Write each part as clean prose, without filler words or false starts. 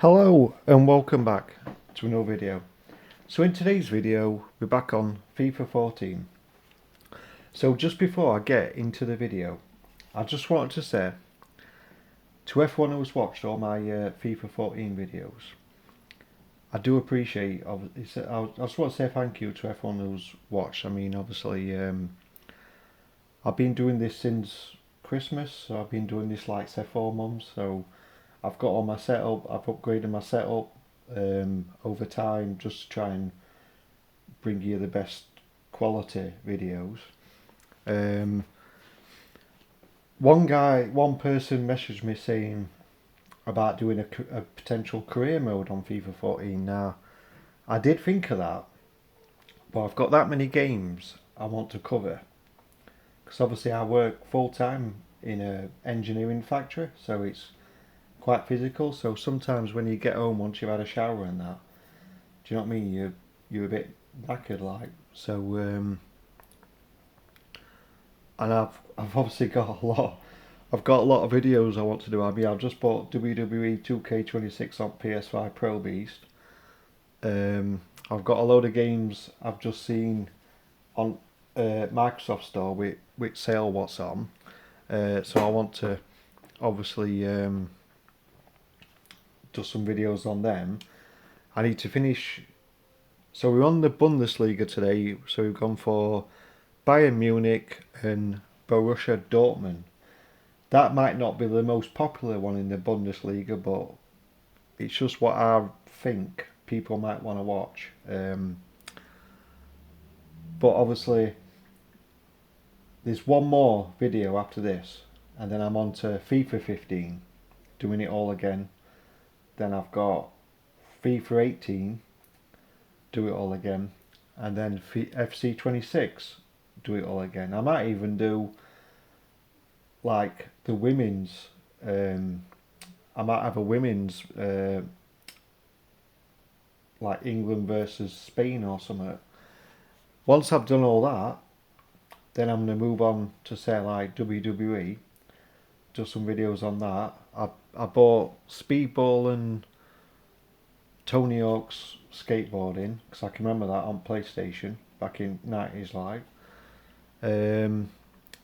Hello and welcome back to another video. So in today's video we're back on FIFA 14. So just before I get into the video, I just wanted to say to everyone who's watched all my FIFA 14 videos, I do appreciate, I just want to say thank you to everyone who's watched. I mean, obviously I've been doing this since Christmas, so I've been doing this like say 4 months, so I've got all my setup, I've upgraded my setup over time just to try and bring you the best quality videos. One person messaged me saying about doing a potential career mode on FIFA 14. Now, I did think of that, but I've got that many games I want to cover. Because obviously I work full time in an engineering factory, so it's quite physical. So sometimes when you get home once you've had a shower and that, do you know what I mean? You're a bit knackered like. So and I've obviously got a lot. I've got a lot of videos I want to do. I mean, I've just bought WWE 2K26 on PS5 Pro Beast. I've got a load of games I've just seen on Microsoft Store with sale what's on. So I want to obviously do some videos on them. I need to finish. So we're on the Bundesliga today. So we've gone for Bayern Munich and Borussia Dortmund. That might not be the most popular one in the Bundesliga, but it's just what I think people might want to watch. But obviously, there's one more video after this, and then I'm on to FIFA 15, doing it all again. Then I've got FIFA 18, do it all again, and then FC 26, do it all again. I might even do like the women's. I might have a women's like England versus Spain or something. Once I've done all that, then I'm gonna move on to say like WWE. Do some videos on that. I bought Speedball and Tony Hawk's skateboarding because I can remember that on PlayStation back in 90s like.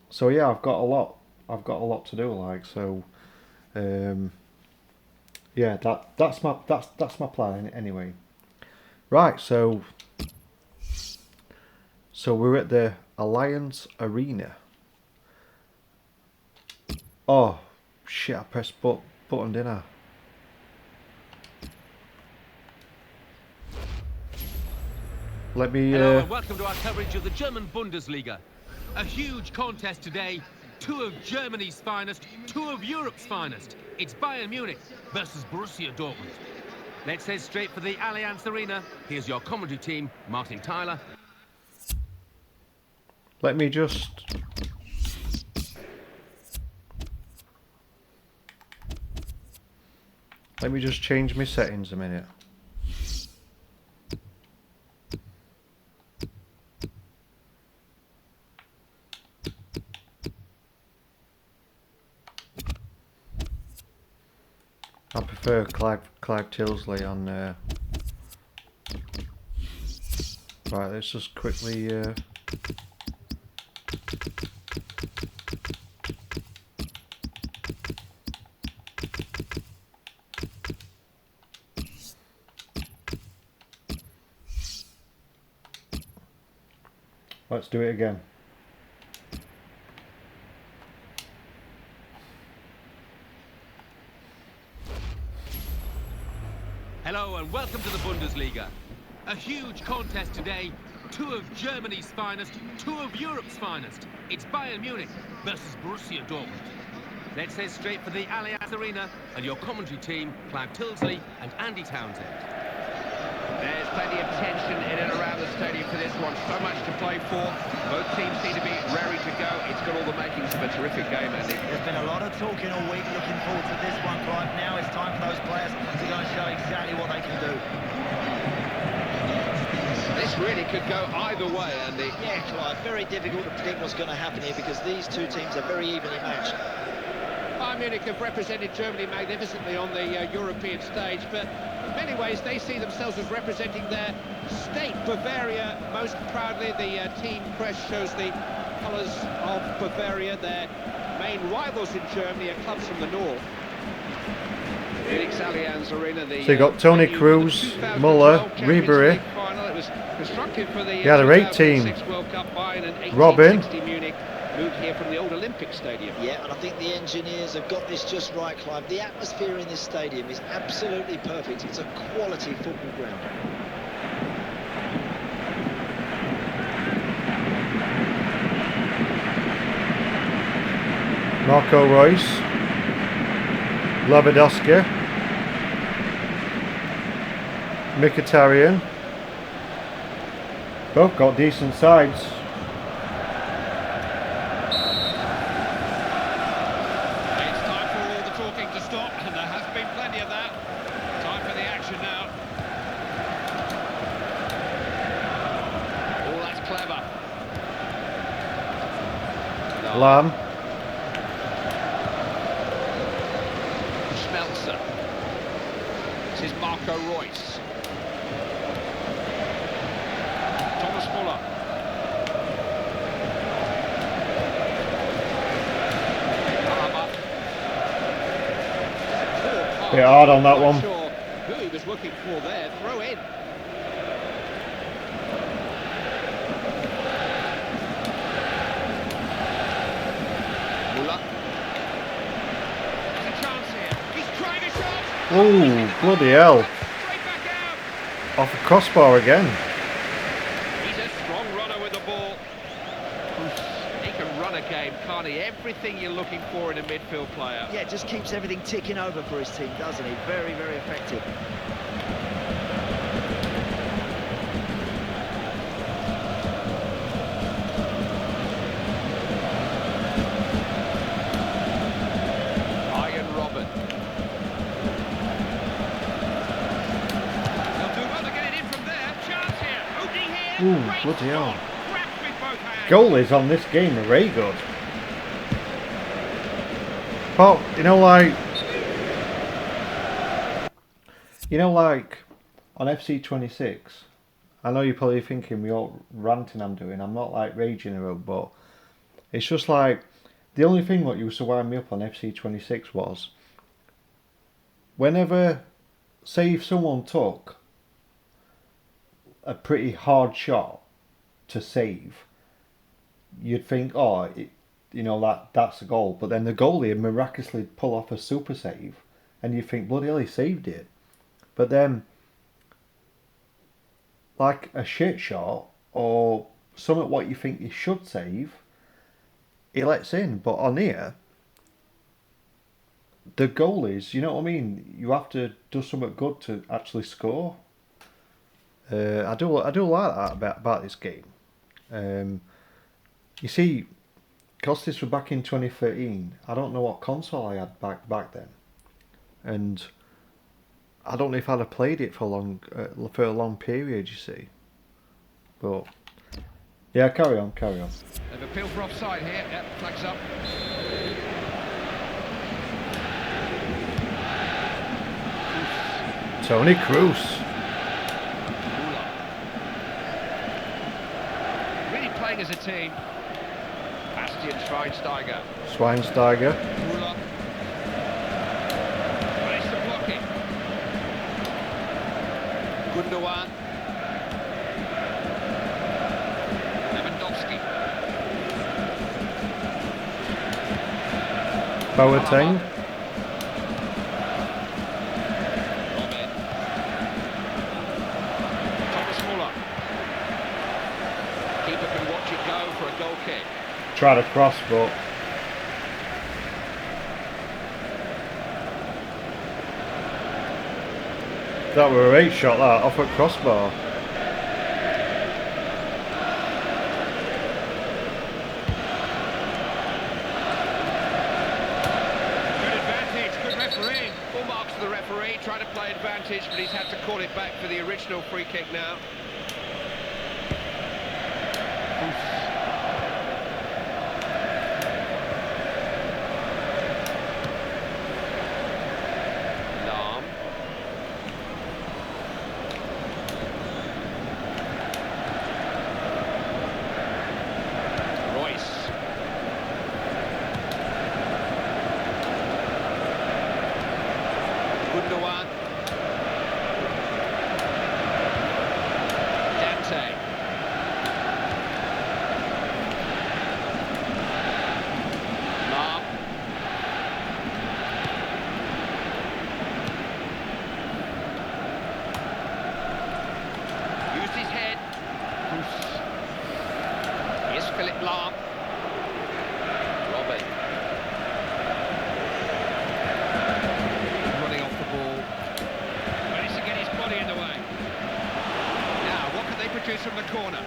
So yeah, I've got a lot to do like, so yeah, that's my plan anyway. Right, so we're at the Alliance Arena. Oh shit, I pressed button, didn't I? Let me Hello and welcome to our coverage of the German Bundesliga. A huge contest today. Two of Germany's finest, two of Europe's finest. It's Bayern Munich versus Borussia Dortmund. Let's head straight for the Allianz Arena. Here's your commentary team, Martin Tyler. Let me just change my settings a minute. I prefer Clive Tilsley on right, let's just quickly let's do it again. Hello and welcome to the Bundesliga. A huge contest today. Two of Germany's finest, two of Europe's finest. It's Bayern Munich versus Borussia Dortmund. Let's head straight for the Allianz Arena and your commentary team, Clive Tilsley and Andy Townsend. There's plenty of tension in and around the stadium for this one. So much to play for. Both teams seem to be raring to go. It's got all the makings of a terrific game, Andy. There's been a lot of talking all week. Looking forward to this one, Clive. Now it's time for those players to go and show exactly what they can do. This really could go either way, Andy. Yeah, Clive. Very difficult to predict what's going to happen here because these two teams are very evenly matched. I'm Bayern Munich have represented Germany magnificently on the European stage, but in many ways they see themselves as representing their state, Bavaria, most proudly. The team crest shows the colours of Bavaria, their main rivals in Germany are clubs from the north. Munic's Allianz Arena, So you got Tony Kroos, Muller, Ribery. He had a great team. Robin. Munich moved here from the old Olympic Stadium. Yeah, and I think the engineers have got this just right, Clive. The atmosphere in this stadium is absolutely perfect. It's a quality football ground. Marco Reus, Lewandowski, Mkhitaryan. Both got decent sides. It's time for all the talking to stop, and there has been plenty of that. Time for the action now. Oh, that's clever. No. Lamb, Schmelzer. This is Marco Reus. Thomas Muller. bit hard on that one. Sure who he was looking for there. Throw in. Muller. There's a chance here. He's trying a shot. Oh, bloody hell. Straight back out. Off a crossbar again. He's a strong runner with the ball. He can run a game, can't he? Everything you're looking for in a midfield player. Yeah, just keeps everything ticking over for his team, doesn't he? Very, very effective. Ian Robin. They'll do well to get it in from there. Chance here. Opening here. Ooh, Great bloody hell. stop. Grabbed with both hands. Goalies on this game are very good. But, like on FC26, I know you're probably thinking me all ranting I'm doing. I'm not like raging about, but it's just like the only thing what used to wind me up on FC26 was whenever, say if someone took a pretty hard shot to save, you'd think, oh, that's a goal. But then the goalie would miraculously pull off a super save, and you think, bloody hell, he saved it. But then, like a shit shot or something what you think you should save, he lets in. But on here, the goalies, you know what I mean? You have to do something good to actually score. I do like that about this game. You see, because this was back in 2013, I don't know what console I had back then, and I don't know if I'd have played it for a long period. You see, but yeah, carry on. They've appealed for offside here. Yep, flags up. Tony Kroos. Really playing as a team. Bastian Schweinsteiger. Schweinsteiger. Managed to block it. Gundogan. Lewandowski. Boateng. Robin. Thomas Muller. Keeper can watch it go for a goal kick. Tried to cross, but that were a great shot, that off a crossbar. Good advantage, good refereeing. Full marks to the referee, trying to play advantage, but he's had to call it back for the original free kick now. Gundogan. Dante. Lam. Used his head. Here's Philip Lam. Robin. Running off the ball. Managed to get his body in the way. Now, what can they produce from the corner?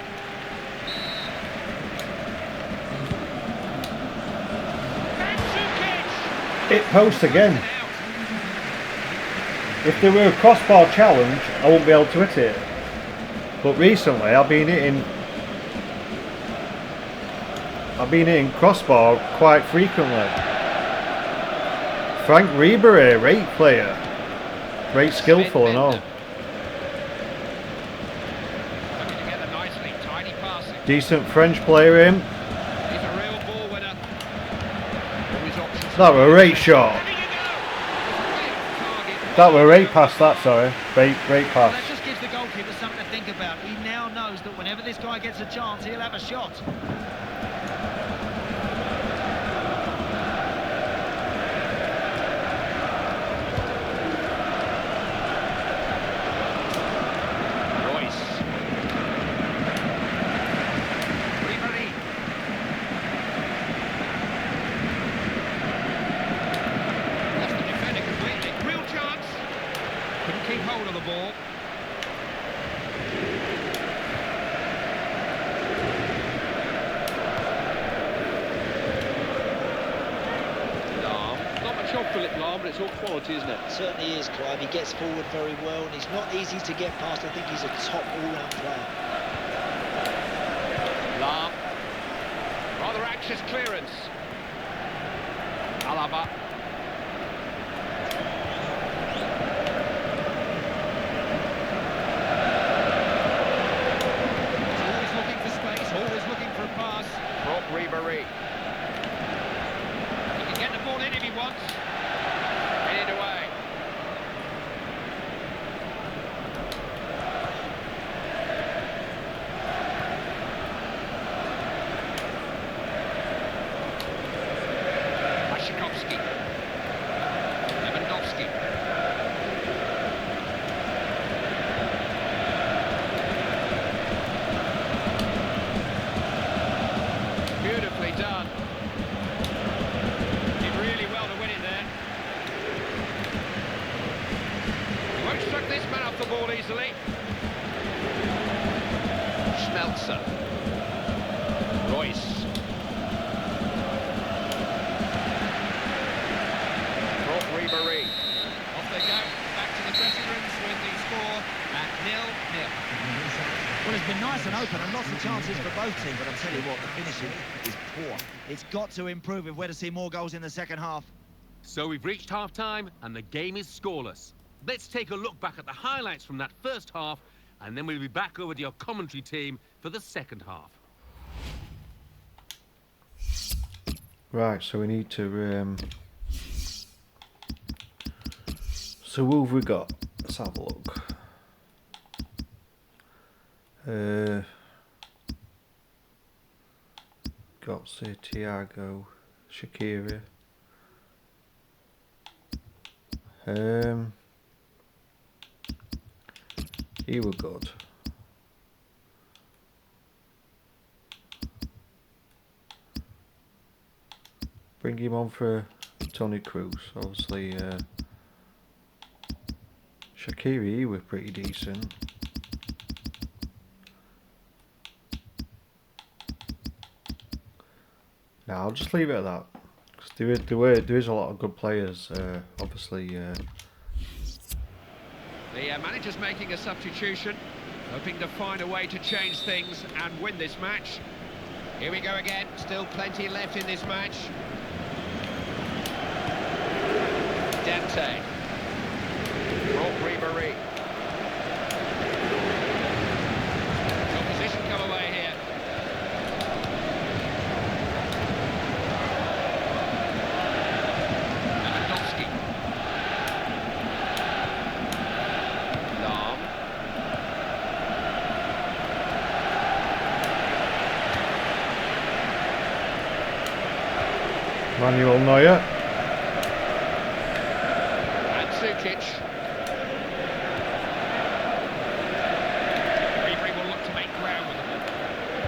Hit post again. If there were a crossbar challenge, I wouldn't be able to hit it. But recently, I've been hitting crossbar quite frequently. Frank Ribery, great player, great skillful and all. Coming together nicely, tidy passing. Decent French player in. He's a real ball winner. Always options. That were a great shot. There you go. Target. That were a great pass. That sorry, great Well, pass. that just gives the goalkeeper something to think about. He now knows that whenever this guy gets a chance, he'll have a shot. Royce. Ribery. Lost the defender completely. Real chance. Couldn't keep hold of the ball. Lahm. Not much of Philip Lahm, but it's all quality, isn't it? Certainly is, Clive. He gets forward very well, and he's not easy to get past. I think he's a top all-round player. Lahm. Rather anxious clearance. Alaba. He's always looking for space, always looking for a pass. Brock Ribery. He can get the ball in if he wants. Headed away. Washikovsky. Lewandowski. Beautifully done. Did really well to win it there. He won't struck this man off the ball easily. Schmelzer. Royce. Brock Ribery. Off they go, back to the dressing rooms with the score at 0-0. Well, it's been nice and open and lots of chances for both teams, but I'll tell you what, the finishing is poor. It's got to improve if we're to see more goals in the second half. So we've reached half-time and the game is scoreless. Let's take a look back at the highlights from that first half, and then we'll be back over to your commentary team for the second half. Right, so we need to. So who have we got? Let's have a look. Got say Thiago, Shaqiri. He were good. Bring him on for Tony Cruz. Obviously, Shaqiri, he were pretty decent. Now I'll just leave it at that. Because there is a lot of good players. Obviously. The manager's making a substitution, hoping to find a way to change things and win this match. Here we go again, still plenty left in this match. Dante. Brock Ribery. Opposition come away here. Lewandowski. Manuel Neuer. And Sukic. Referee will look to make ground with the ball.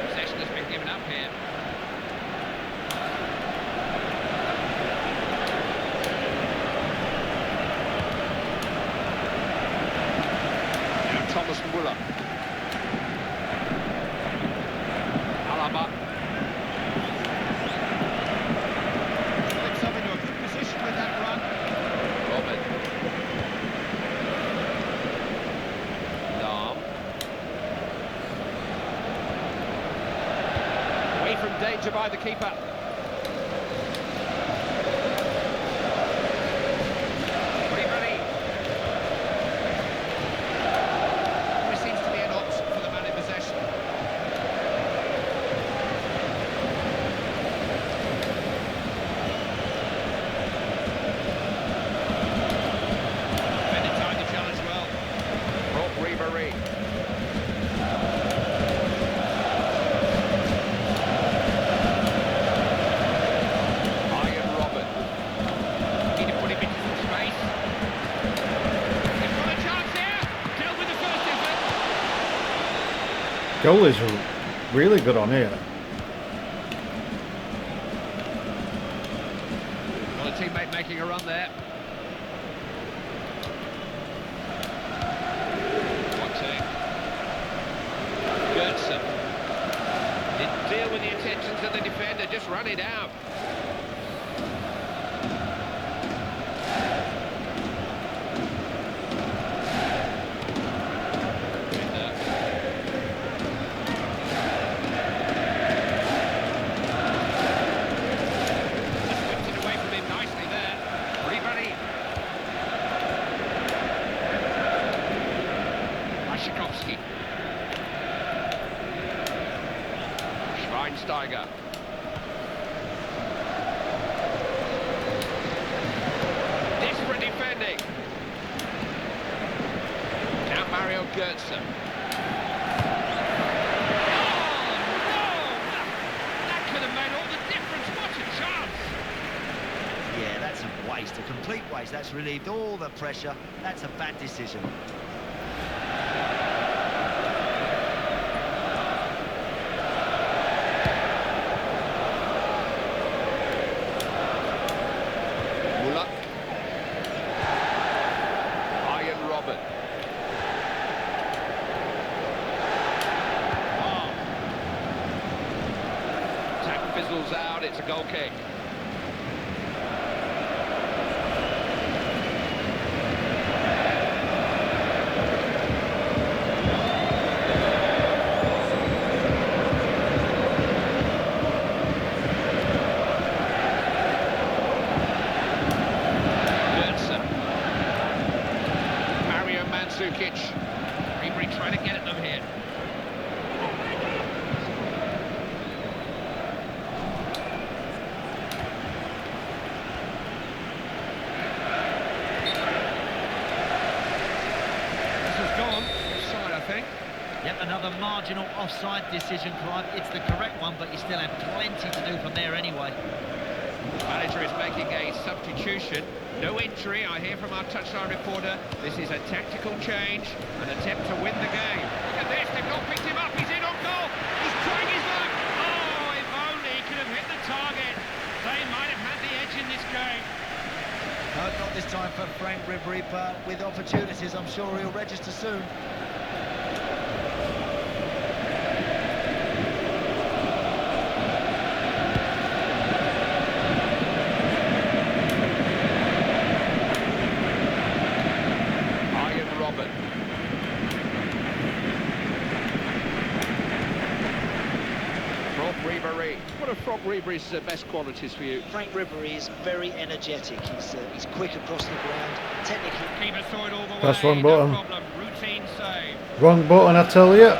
Possession has been given up here. Now Thomas Muller. Alaba. Flips up into a good position with that run. Robert. Lahm. Away from danger by the keeper. Ribery. There seems to be an option for the man in possession. Defended time to challenge well. Brought Ribery. Iron Robert. Need to put him into some space. He's got a chance here. Dealt with the first effort. Goal is really good on here. Well, a teammate making a run there. Watching. Gertsen. Didn't deal with the intentions of the defender, just run it out. Whipped it away from him nicely there. Ribery. Rashikovsky. Schweinsteiger. Desperate defending. Now Mario Götze. That could have made all the difference. What a chance! Yeah, that's a waste, a complete waste. That's relieved all the pressure. That's a bad decision. Muller. Iron Robert. Oh. Attack fizzles out, it's a goal kick. Götze. Mario Mandzukic. Ribery trying to get at them here. This has gone offside, I think. Yep, another marginal offside decision, Clive. It's the correct one, but you still have plenty to do from there anyway. Manager is making a substitution. No injury, I hear from our touchline reporter. This is a tactical change, an attempt to win the game. Look at this, they've not picked him up, he's in on goal. He's trying his luck. Oh, if only he could have hit the target. They might have had the edge in this game. No, not this time for Frank Ribery, but with opportunities, I'm sure he'll register soon. Iron Robert. Frank Ribery. What are Frank Ribery's best qualities for you? Frank Ribery is very energetic. He's quick across the ground, technically. Keeper saw it all the way. Press wrong no button. problem. Routine save. Wrong button, I tell you.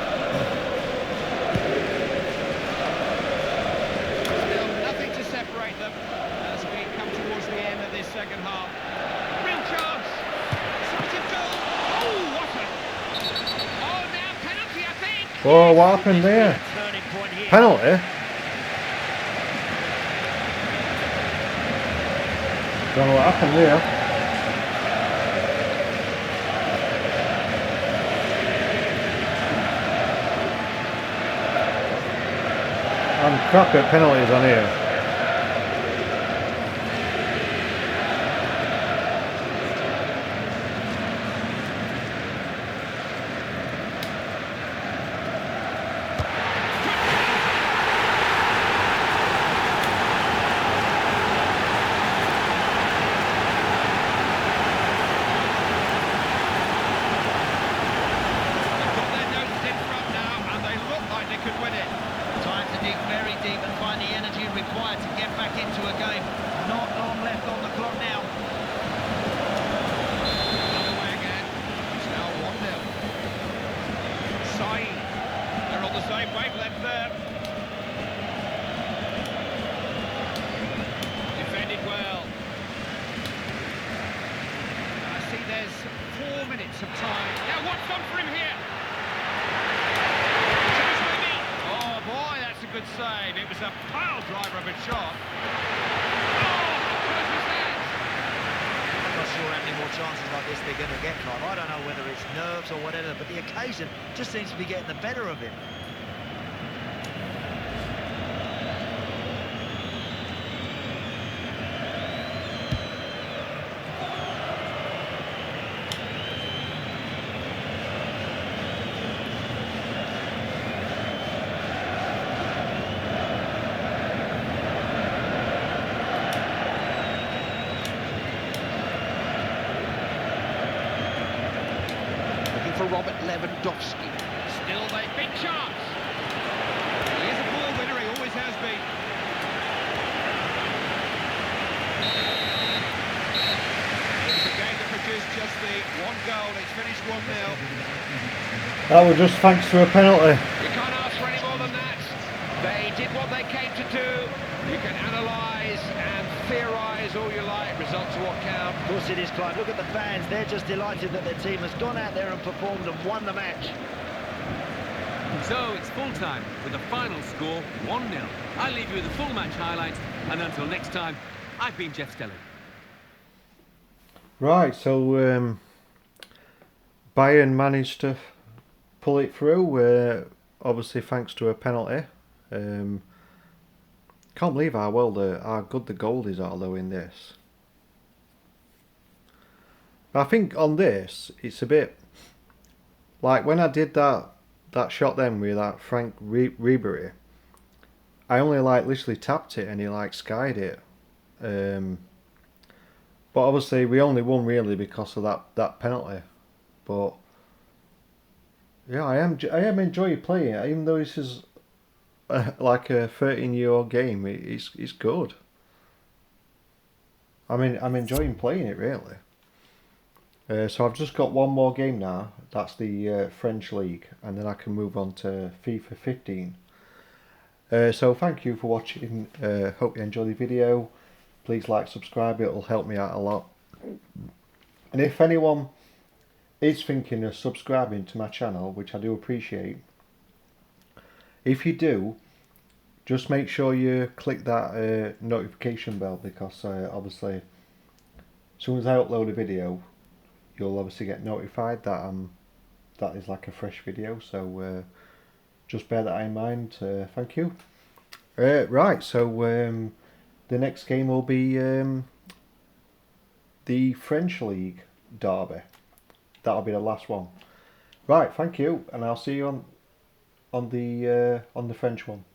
Still nothing to separate them as we come towards the end of this second half. Real chance. Shot of goal. Oh, what a... Oh, now penalty, I think. Oh, what happened there? Turning point here. Penalty? Don't know what happened there. I'm crap at penalties on here. Of time. Now what's done for him here? Oh boy, that's a good save. It was a pile driver of a shot. Oh, how close was that? I'm not sure how many more chances like this they're going to get, Clive. I don't know whether it's nerves or whatever, but the occasion just seems to be getting the better of him. For Robert Lewandowski. Still a big chance. He is a ball winner, he always has been. It was a game that produced just the one goal. It's finished 1-0. That was just thanks to a penalty. You can't ask for any more than that. They did what they came to do. You can analyse and theorise all you like. Results are what count. Of course it is, Clive. Look at the fans. They're just delighted that their team has gone out there and performed and won the match. So it's full time with a final score 1-0. I'll leave you with the full match highlights, and until next time, I've been Jeff Stelling. Right, so Bayern managed to pull it through, obviously thanks to a penalty. Can't believe how good the goalies are though in this. I think on this it's a bit like when I did that shot then with that Frank Ribery. I only literally tapped it and he skied it. But obviously we only won really because of that penalty. But yeah, I am enjoying playing it, even though this is like a 13-year-old game. It's good. I mean, I'm enjoying playing it really. So I've just got one more game now. That's the French League, and then I can move on to FIFA 15. So thank you for watching. Hope you enjoy the video. Please like, subscribe. It'll help me out a lot. And if anyone is thinking of subscribing to my channel, which I do appreciate, if you do, just make sure you click that notification bell, because obviously as soon as I upload a video, you'll obviously get notified that that is like a fresh video. So just bear that in mind. Thank you. Right, so the next game will be the French League derby. That'll be the last one. Right, thank you, and I'll see you on the French one.